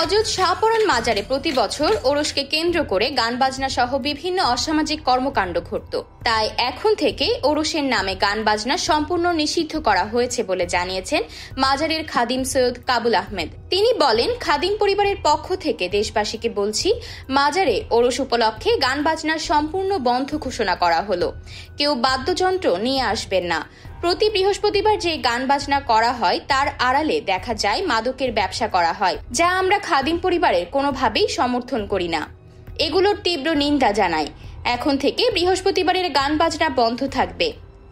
হযরত শাহপরান মাজারে প্রতি বছর ওরসকে কেন্দ্র করে গান বাজনা সহ বিভিন্ন অসামাজিক কর্মকাণ্ড ঘটত। তাই এখন থেকে ওরসের নামে গান বাজনা সম্পূর্ণ নিষিদ্ধ করা হয়েছে বলে জানিয়েছেন মাজারের খাদিম সৈয়দ কাবুল আহমেদ। তিনি বলেন, খাদিম পরিবারের পক্ষ থেকে দেশবাসীকে বলছি, মাজারে ওরস উপলক্ষে গান বাজনা সম্পূর্ণ বন্ধ ঘোষণা করা হলো। কেউ বাদ্যযন্ত্র নিয়ে আসবেন না। প্রতি বৃহস্পতিবার যে গান বাজনা করা হয় তার আড়ালে দেখা যায় মাদকের ব্যবসা করা হয়, যা আমরা খাদিম পরিবারের কোনোভাবেই সমর্থন করি না। এগুলোর তীব্র নিন্দা জানাই। এখন থেকে বৃহস্পতিবারের গান বাজনা বন্ধ থাকবে।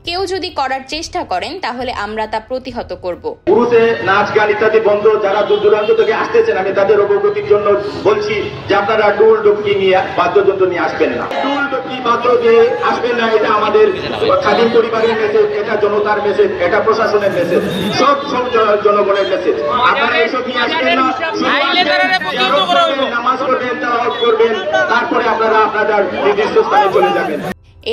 কেউ যদি করার চেষ্টা করেন তাহলে আমরা তা প্রতিহত করব। উরুসে নাচ গান ইত্যাদি বন্ধ। যারা দূর দূরান্ত থেকে আসতেছেন আমি তাদের অবগতির জন্য বলছি যে আপনারা ডুল ডুবকি নিয়ে বাদ্যযন্ত্র নিয়ে আসবেন না। ডুল ডুবকি বাদ্য দিয়ে আসবেন না। এটা আমাদের খাদিম পরিবারের মেসেজ, এটা জনতার মেসেজ, এটা প্রশাসনের মেসেজ, সব জনগণের মেসেজ। আপনারা এসব নিয়ে আসবেন না। নামাজ পড়বেন, তাওয়াফ করবেন, তারপরে আপনারা আপনাদের নির্দিষ্ট স্থানে চলে যাবেন।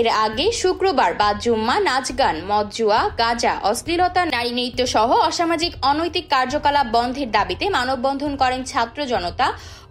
এর আগে শুক্রবার বা জুম্মা নাচ গান, মদ জুয়া, গাঁজা, অশ্লীলতা, নারী নৃত্য সহ অসামাজিক অনৈতিক কার্যকলাপ বন্ধের দাবিতে মানববন্ধন করেন ছাত্র জনতা,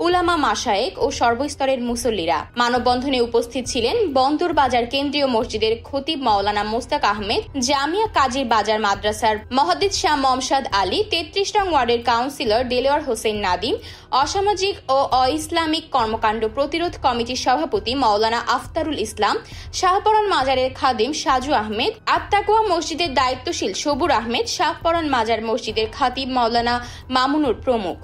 উলামা, মাশায়েখ ও সর্বস্তরের মুসল্লিরা। মানববন্ধনে উপস্থিত ছিলেন বন্দর বাজার কেন্দ্রীয় মসজিদের খতিব মাওলানা মোস্তাক আহমেদ, জামিয়া কাজীর বাজার মাদ্রাসার মুহাদ্দিস শাহ মমসাদ আলী, ৩৩ নং ওয়ার্ডের কাউন্সিলর দেলোয়ার হোসেন নাদিম, অসামাজিক ও অইসলামিক কর্মকাণ্ড প্রতিরোধ কমিটির সভাপতি মাওলানা আফতারুল ইসলাম, শাহপরান মাজারের খাদিম সাজু আহমেদ, আত্তাকুয়া মসজিদের দায়িত্বশীল সবুর আহমেদ, শাহপরান মাজার মসজিদের খাতিব মাওলানা মামুনুর প্রমুখ।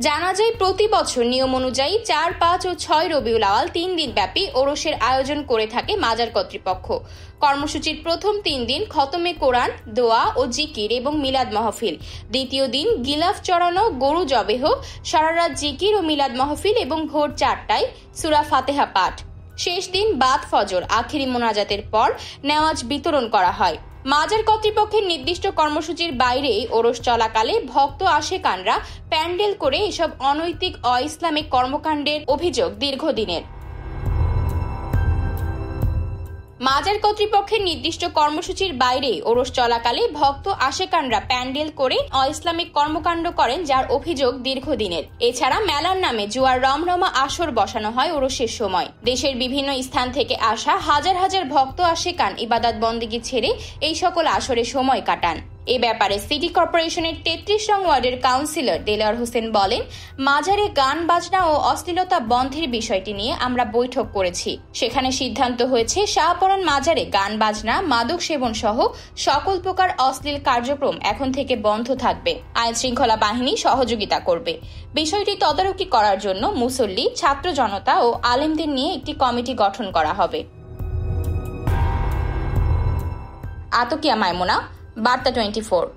জানা যায়, প্রতি বছর নিয়ম অনুযায়ী ৪, ৫ ও ৬ রবিউল আওয়াল ৩ দিন ব্যাপী ওরসের আয়োজন করে থাকে মাজার কর্তৃপক্ষ। কর্মসূচির প্রথম ৩ দিন খতমে কোরআন, দোয়া ও জিকির এবং মিলাদ মাহফিল। দ্বিতীয় দিন গিলাফ চড়ানো, গরু জবেহ, সারারাত জিকির ও মিলাদ মাহফিল এবং ভোর ৪টায় সূরা ফাতিহা পাঠ। শেষ দিন বাদ ফজর আখিরি মোনাজাতের পর নেওয়াজ বিতরণ করা হয়। মাজার কর্তৃপক্ষের নির্দিষ্ট কর্মসূচির বাইরে ওরস চলাকালে ভক্ত আশেকানরা প্যান্ডেল করে এসব অনৈতিক অইসলামিক কর্মকাণ্ডের অভিযোগ দীর্ঘদিনের। মাজার কর্তৃপক্ষের নির্দিষ্ট কর্মসূচির বাইরে ওরস চলাকালে ভক্ত আশেকানরা প্যান্ডেল করে অইসলামিক কর্মকাণ্ড করেন, যার অভিযোগ দীর্ঘদিনের। এছাড়া মেলার নামে জুয়ার রমরমা আসর বসানো হয় ওরসের সময়। দেশের বিভিন্ন স্থান থেকে আসা হাজার হাজার ভক্ত আশেকান ইবাদত বন্দেগী ছেড়ে এই সকল আসরে সময় কাটান। এ ব্যাপারে সিটি কর্পোরেশনের ৩৩ নং ওয়ার্ডের কাউন্সিলর দেলোয়ার হোসেন বলেন, মাজারে গান বাজনা ও অশ্লীলতা বন্ধের বিষয়টি নিয়ে আমরা বৈঠক করেছি। সেখানে সিদ্ধান্ত হয়েছে শাহপরান মাজারে গান বাজনা, মাদক সেবন সহ সকল প্রকার অশ্লীল কার্যক্রম এখন থেকে বন্ধ থাকবে। আইন শৃঙ্খলা বাহিনী সহযোগিতা করবে। বিষয়টি তদারকি করার জন্য মুসল্লি, ছাত্র জনতা ও আলেমদের নিয়ে একটি কমিটি গঠন করা হবে। আতকিয়া মাইমুনা, বার্তা 24।